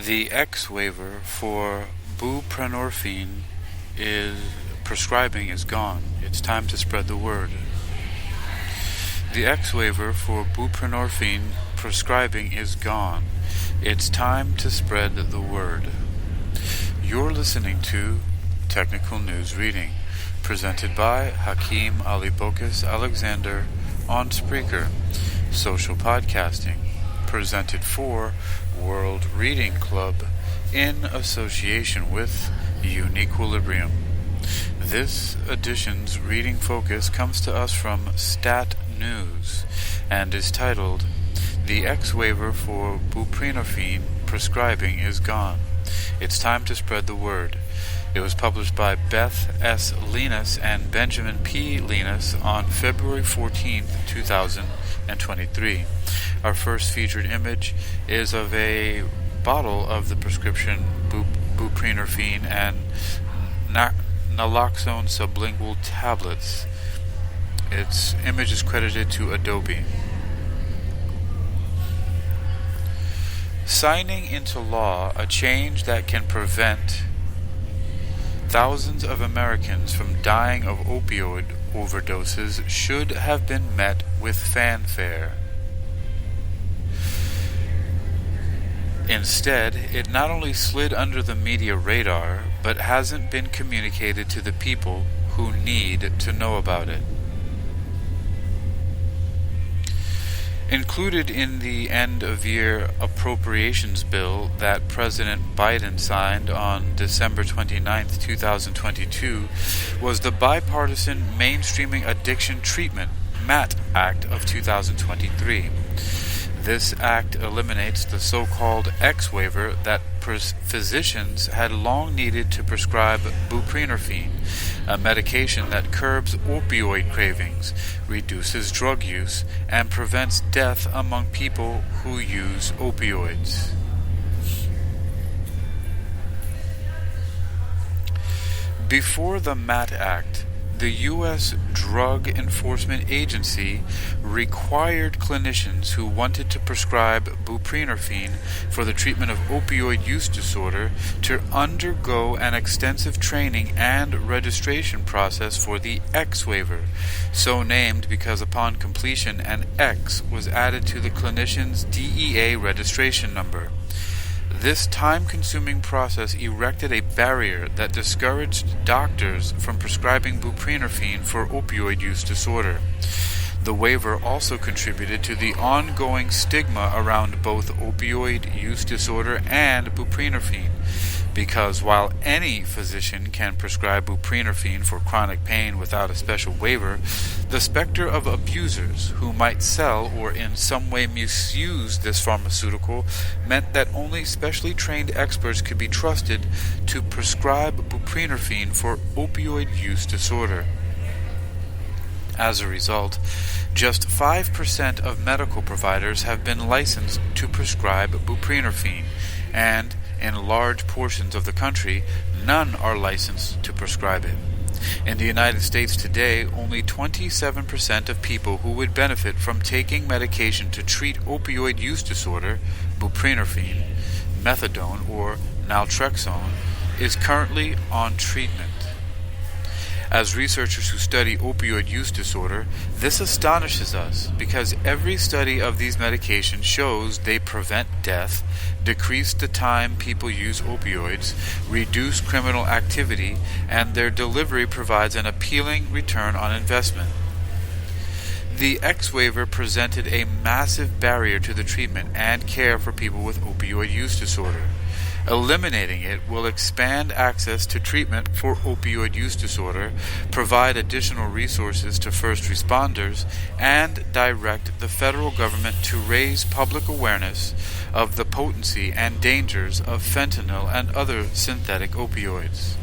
The X-waiver for buprenorphine prescribing is gone. It's time to spread the word. The X-waiver for buprenorphine prescribing is gone. It's time to spread the word. You're listening to Technical News Reading, presented by Hakeem Ali Bokus Alexander on Spreaker, social podcasting, presented for World Reading Club in association with UniquilibriuM. This edition's reading focus comes to us from Stat News and is titled, "The X-waiver for buprenorphine prescribing is gone. It's time to spread the word." It was published by Beth S. Linus and Benjamin P. Linus on February 14, 2023. Our first featured image is of a bottle of the prescription buprenorphine and naloxone sublingual tablets. Its image is credited to Adobe. Signing into law a change that can prevent thousands of Americans from dying of opioid overdoses should have been met with fanfare. Instead, it not only slid under the media radar, but hasn't been communicated to the people who need to know about it. Included in the end-of-year appropriations bill that President Biden signed on December 29, 2022, was the Bipartisan Mainstreaming Addiction Treatment MAT Act of 2023. This act eliminates the so-called X-waiver that physicians had long needed to prescribe buprenorphine, a medication that curbs opioid cravings, reduces drug use, and prevents death among people who use opioids. Before the MAT Act, the U.S. Drug Enforcement Agency required clinicians who wanted to prescribe buprenorphine for the treatment of opioid use disorder to undergo an extensive training and registration process for the X-waiver, so named because upon completion an X was added to the clinician's DEA registration number. This time-consuming process erected a barrier that discouraged doctors from prescribing buprenorphine for opioid use disorder. The waiver also contributed to the ongoing stigma around both opioid use disorder and buprenorphine, because while any physician can prescribe buprenorphine for chronic pain without a special waiver, the specter of abusers who might sell or in some way misuse this pharmaceutical meant that only specially trained experts could be trusted to prescribe buprenorphine for opioid use disorder. As a result, just 5% of medical providers have been licensed to prescribe buprenorphine, and in large portions of the country, none are licensed to prescribe it. In the United States today, only 27% of people who would benefit from taking medication to treat opioid use disorder, buprenorphine, methadone, or naltrexone, is currently on treatment. As researchers who study opioid use disorder, this astonishes us because every study of these medications shows they prevent death, decrease the time people use opioids, reduce criminal activity, and their delivery provides an appealing return on investment. The X-waiver presented a massive barrier to the treatment and care for people with opioid use disorder. Eliminating it will expand access to treatment for opioid use disorder, provide additional resources to first responders, and direct the federal government to raise public awareness of the potency and dangers of fentanyl and other synthetic opioids.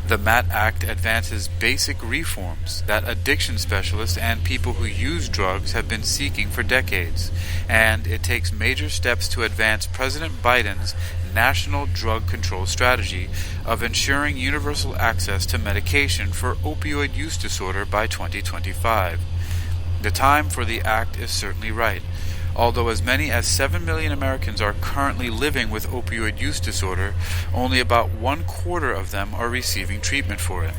The MAT Act advances basic reforms that addiction specialists and people who use drugs have been seeking for decades, and it takes major steps to advance President Biden's national drug control strategy of ensuring universal access to medication for opioid use disorder by 2025. The time for the act is certainly right. Although as many as 7 million Americans are currently living with opioid use disorder, only about 1/4 of them are receiving treatment for it.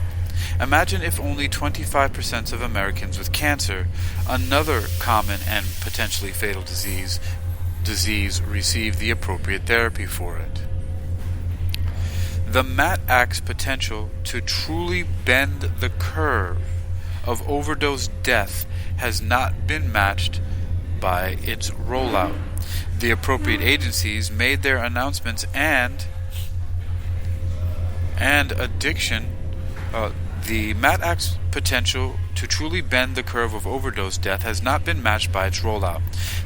Imagine if only 25% of Americans with cancer, another common and potentially fatal disease, receive the appropriate therapy for it. The MAT Act's potential to truly bend the curve of overdose death has not been matched by its rollout. The appropriate agencies made their announcements the MAT Act's potential to truly bend the curve of overdose death has not been matched by its rollout.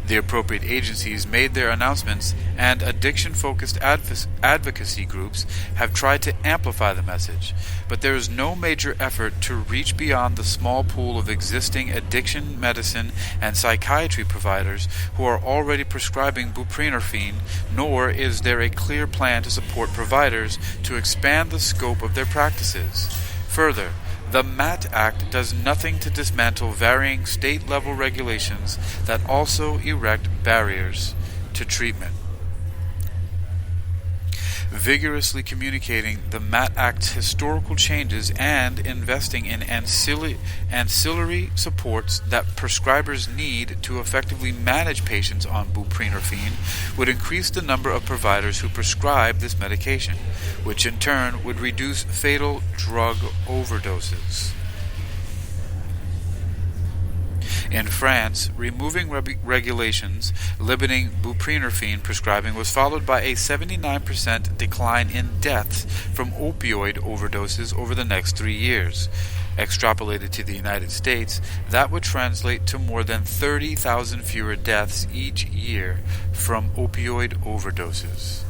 The appropriate agencies made their announcements, and addiction-focused advocacy groups have tried to amplify the message, but there is no major effort to reach beyond the small pool of existing addiction medicine and psychiatry providers who are already prescribing buprenorphine, nor is there a clear plan to support providers to expand the scope of their practices. Further, the MAT Act does nothing to dismantle varying state-level regulations that also erect barriers to treatment. Vigorously communicating the MAT Act's historical changes and investing in ancillary supports that prescribers need to effectively manage patients on buprenorphine would increase the number of providers who prescribe this medication, which in turn would reduce fatal drug overdoses. In France, removing regulations limiting buprenorphine prescribing was followed by a 79% decline in deaths from opioid overdoses over the next 3 years. Extrapolated to the United States, that would translate to more than 30,000 fewer deaths each year from opioid overdoses.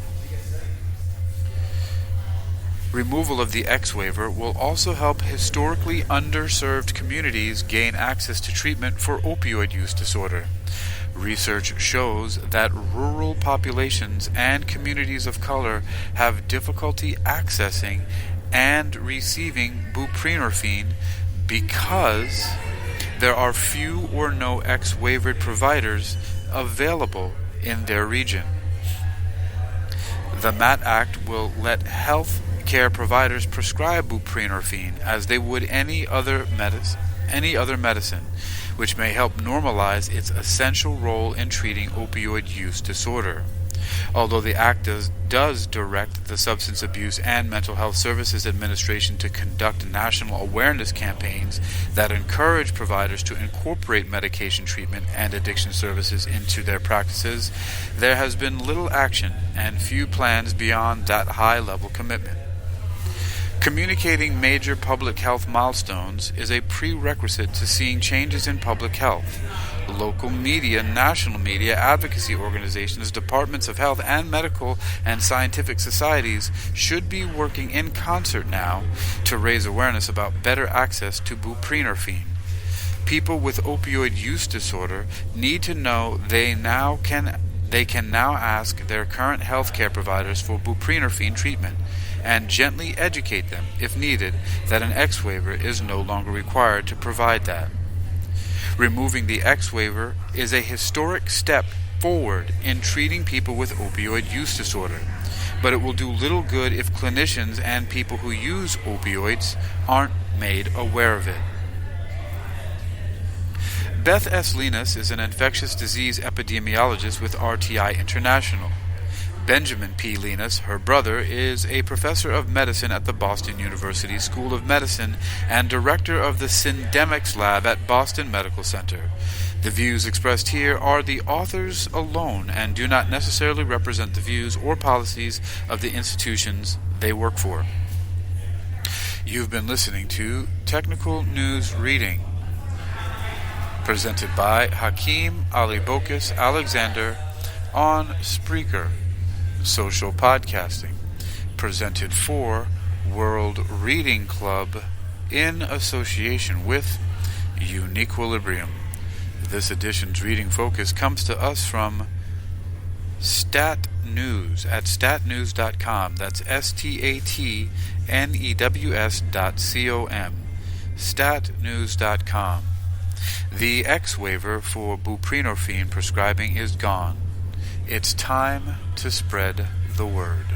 Removal of the X-waiver will also help historically underserved communities gain access to treatment for opioid use disorder. Research shows that rural populations and communities of color have difficulty accessing and receiving buprenorphine because there are few or no X-waivered providers available in their region. The MAT Act will let health care providers prescribe buprenorphine as they would any other medicine, which may help normalize its essential role in treating opioid use disorder. Although the Act does direct the Substance Abuse and Mental Health Services Administration to conduct national awareness campaigns that encourage providers to incorporate medication treatment and addiction services into their practices, there has been little action and few plans beyond that high-level commitment. Communicating major public health milestones is a prerequisite to seeing changes in public health. Local media, national media, advocacy organizations, departments of health, and medical and scientific societies should be working in concert now to raise awareness about better access to buprenorphine. People with opioid use disorder need to know they can now ask their current healthcare providers for buprenorphine treatment, and gently educate them, if needed, that an X-waiver is no longer required to provide that. Removing the X-waiver is a historic step forward in treating people with opioid use disorder, but it will do little good if clinicians and people who use opioids aren't made aware of it. Beth S. Linus is an infectious disease epidemiologist with RTI International. Benjamin P. Linus, her brother, is a professor of medicine at the Boston University School of Medicine and director of the Syndemics Lab at Boston Medical Center. The views expressed here are the authors alone and do not necessarily represent the views or policies of the institutions they work for. You've been listening to Technical News Reading, presented by Hakeem Ali Bokus Alexander on Spreaker Social Podcasting, presented for World Reading Club in association with Uniquilibrium. This edition's reading focus comes to us from Stat News at statnews.com. That's STATNEWS.com. Statnews.com. The X-waiver for buprenorphine prescribing is gone. It's time to spread the word.